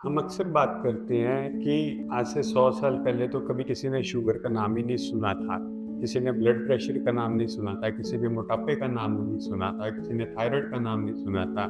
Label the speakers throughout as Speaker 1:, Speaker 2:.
Speaker 1: हम अक्सर बात करते हैं कि आज से 100 साल पहले तो कभी किसी ने शुगर का नाम ही नहीं सुना था। किसी ने ब्लड प्रेशर का नाम नहीं सुना था, किसी ने मोटापे का नाम नहीं सुना था, किसी ने थायराइड का नाम नहीं सुना था।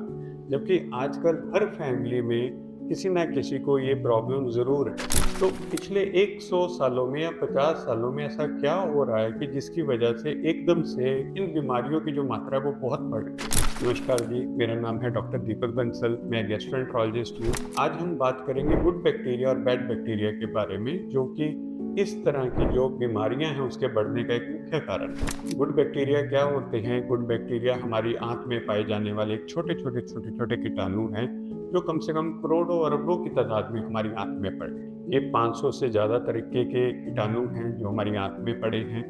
Speaker 1: जबकि आजकल हर फैमिली में किसी ना किसी को ये प्रॉब्लम ज़रूर है। तो पिछले 100 सालों में या 50 सालों में ऐसा क्या हो रहा है कि जिसकी वजह से एकदम से इन बीमारियों की जो मात्रा है वो बहुत बढ़ गई? नमस्कार जी, मेरा नाम है डॉक्टर दीपक बंसल, मैं गैस्ट्रोएंटरोलॉजिस्ट हूँ। आज हम बात करेंगे गुड बैक्टीरिया और बैड बैक्टीरिया के बारे में, जो कि इस तरह की जो बीमारियां हैं उसके बढ़ने का एक मुख्य कारण है। गुड बैक्टीरिया क्या होते हैं? गुड बैक्टीरिया हमारी आंत में पाए जाने वाले एक छोटे छोटे कीटाणु हैं, जो कम से कम करोड़ों अरबों की तादाद में हमारी आंत में पड़े हैं। ये 500 से ज़्यादा तरीके के कीटाणु हैं जो हमारी आंत में पड़े हैं।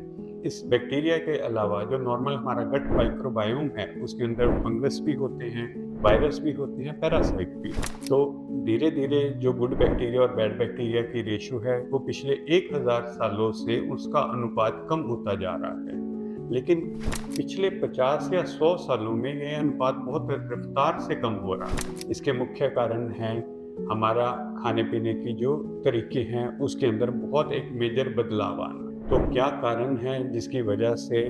Speaker 1: इस बैक्टीरिया के अलावा जो नॉर्मल हमारा गट माइक्रोबायोम है, उसके अंदर फंगस भी होते हैं, वायरस भी होते हैं, पैरासाइट भी। तो धीरे धीरे जो गुड बैक्टीरिया और बैड बैक्टीरिया की रेशो है वो पिछले 1000 सालों से उसका अनुपात कम होता जा रहा है। लेकिन पिछले 50 या 100 सालों में यह अनुपात बहुत रफ्तार से कम हो रहा है। इसके मुख्य कारण हैं हमारा खाने पीने की जो तरीके हैं उसके अंदर बहुत एक मेजर बदलाव आना। तो क्या कारण है जिसकी वजह से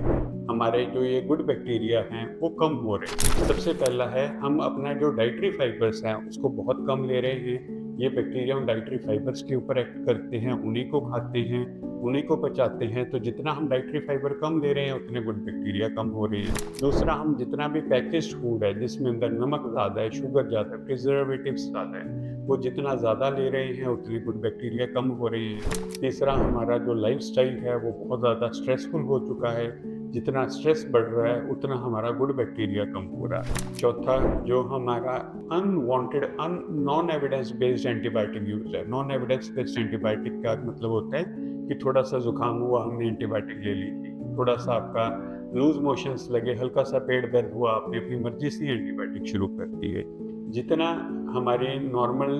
Speaker 1: हमारे जो ये गुड बैक्टीरिया हैं वो कम हो रहे हैं? सबसे पहला है, हम अपना जो डाइटरी फाइबर्स हैं उसको बहुत कम ले रहे हैं। ये बैक्टीरिया उन डाइटरी फाइबर्स के ऊपर एक्ट करते हैं, उन्हीं को खाते हैं, उन्हीं को पचाते हैं। तो जितना हम डाइटरी फाइबर कम ले रहे हैं उतने गुड बैक्टीरिया कम हो रही है। दूसरा, हम जितना भी पैकेज्ड फूड है जिसमें अंदर नमक ज़्यादा है, शुगर ज़्यादा है, प्रिजर्वेटिव्स ज़्यादा है, वो जितना ज़्यादा ले रहे हैं उतनी गुड बैक्टीरिया कम हो रही है। तीसरा, हमारा जो लाइफस्टाइल है वो बहुत ज़्यादा स्ट्रेसफुल हो चुका है। जितना स्ट्रेस बढ़ रहा है उतना हमारा गुड बैक्टीरिया कम हो रहा है। चौथा, जो हमारा unwanted non evidence based antibiotic use है। नॉन एविडेंस बेस्ड एंटीबायोटिक का मतलब होता है कि थोड़ा सा जुकाम हुआ, हमने एंटीबायोटिक ले ली थी। थोड़ा सा आपका लूज मोशंस लगे, हल्का सा पेट दर्द हुआ, आपने अपनी मर्जी से एंटीबायोटिक शुरू कर दी है। जितना हमारे नॉर्मल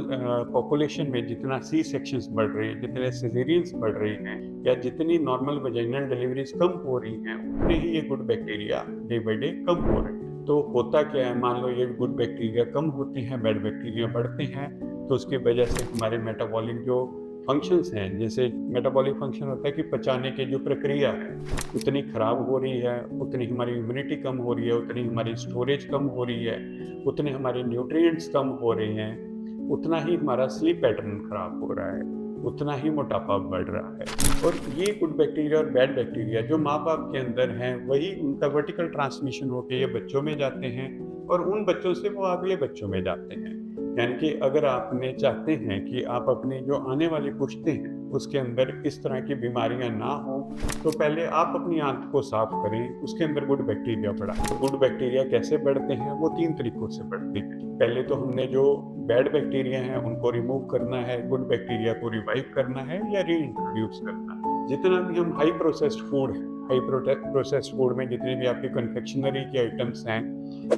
Speaker 1: पॉपुलेशन में जितना सी सेक्शंस बढ़ रहे हैं, जितने सिजेरियंस बढ़ रहे हैं, या जितनी नॉर्मल वजाइनल डिलीवरीज कम हो रही हैं, उतने ही ये good bacteria day by day कम हो रहे हैं। तो होता क्या है, मान लो ये गुड बैक्टीरिया कम होते हैं, बैड बैक्टीरिया बढ़ते हैं, तो उसकी वजह से हमारे मेटाबॉलिक जो फंक्शंस हैं, जैसे मेटाबॉलिक फंक्शन होता है कि पचाने की जो प्रक्रिया है उतनी खराब हो रही है, उतनी हमारी इम्यूनिटी कम हो रही है, उतनी हमारी स्टोरेज कम हो रही है, उतने हमारे न्यूट्रिएंट्स कम हो रहे हैं, उतना ही हमारा स्लीप पैटर्न खराब हो रहा है, उतना ही मोटापा बढ़ रहा है। और ये गुड बैक्टीरिया और बैड बैक्टीरिया जो माँ बाप के अंदर हैं, वही उनका वर्टिकल ट्रांसमिशन होकर ये बच्चों में जाते हैं और उन बच्चों से वो अगले बच्चों में जाते हैं। यानी कि अगर आपने चाहते हैं कि आप अपनी जो आने वाली पुश्ते हैं उसके अंदर इस तरह की बीमारियां ना हो, तो पहले आप अपनी आंत को साफ करें, उसके अंदर गुड बैक्टीरिया बढ़ाएं। तो गुड बैक्टीरिया कैसे बढ़ते हैं? वो 3 तरीकों से बढ़ते हैं। पहले तो हमने जो बैड बैक्टीरिया हैं उनको रिमूव करना है, गुड बैक्टीरिया को रिवाइव करना है या रीइंट्रोड्यूस करना है। जितना भी हम हाई प्रोसेस्ड फूड है, हाई प्रोसेस्ड फूड में जितने भी आपके कन्फेक्शनरी के आइटम्स हैं,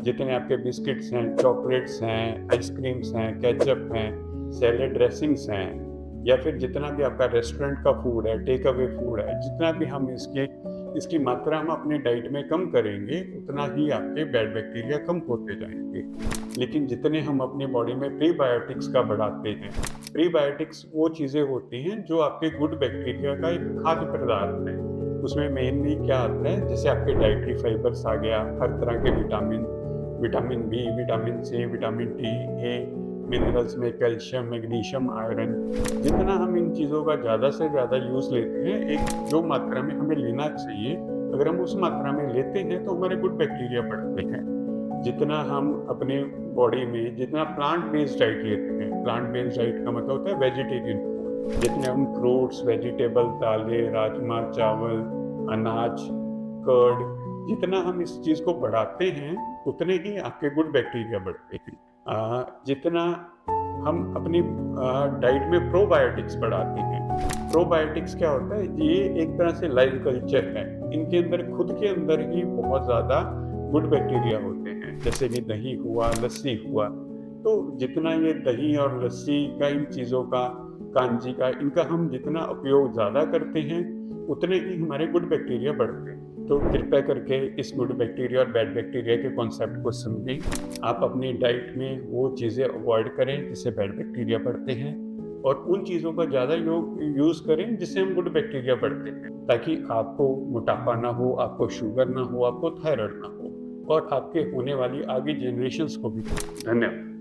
Speaker 1: जितने आपके बिस्किट्स हैं, चॉकलेट्स हैं, आइसक्रीम्स हैं, केचप हैं, सैलेड ड्रेसिंग्स हैं, या फिर जितना भी आपका रेस्टोरेंट का फूड है, टेक अवे फूड है, जितना भी हम इसकी मात्रा हम अपने डाइट में कम करेंगे उतना ही आपके बैड बैक्टीरिया कम होते जाएंगे। लेकिन जितने हम अपनी बॉडी में प्रीबायोटिक्स का बढ़ाते हैं, प्रीबायोटिक्स वो चीज़ें होती हैं जो आपके गुड बैक्टीरिया का एक खाद्य पदार्थ है। उसमें मेनली क्या आता है, जैसे आपके डाइटरी फाइबर्स आ गया, हर तरह के vitamin B, vitamin C, vitamin T, A, minerals में कैल्शियम, मैग्नीशियम, आयरन। जितना हम इन चीज़ों का ज़्यादा से ज़्यादा यूज़ लेते हैं, एक जो मात्रा में हमें लेना चाहिए, अगर हम उस मात्रा में लेते हैं तो हमारे गुड बैक्टीरिया बढ़ते हैं। जितना हम अपने बॉडी में जितना प्लांट बेस्ड डाइट लेते हैं, प्लांट बेस्ड डाइट का मतलब होता है वेजिटेरियन फूड, जितने हम फ्रूट्स, वेजिटेबल, दालें, राजमा, चावल, अनाज, कर्ड, जितना हम इस चीज़ को बढ़ाते हैं उतने ही आपके गुड बैक्टीरिया बढ़ते हैं। जितना हम अपनी डाइट में प्रोबायोटिक्स बढ़ाते हैं। प्रोबायोटिक्स क्या होता है? ये एक तरह से लाइव कल्चर है। इनके अंदर खुद के अंदर ही बहुत ज़्यादा गुड बैक्टीरिया होते हैं, जैसे कि दही हुआ, लस्सी हुआ। तो जितना ये दही और लस्सी का, इन चीज़ों का, कांजी का, इनका हम जितना उपयोग ज़्यादा करते हैं उतने ही हमारे गुड बैक्टीरिया बढ़ते हैं। तो कृपया करके इस गुड बैक्टीरिया और बैड बैक्टीरिया के कॉन्सेप्ट को समझें। आप अपनी डाइट में वो चीज़ें अवॉइड करें जिससे बैड बैक्टीरिया बढ़ते हैं, और उन चीज़ों का ज़्यादा यूज़ करें जिससे हम गुड बैक्टीरिया बढ़ते हैं, ताकि आपको मोटापा ना हो, आपको शुगर ना हो, आपको थायराइड ना हो, और आपके होने वाली आगे जनरेशन्स को भी। धन्यवाद।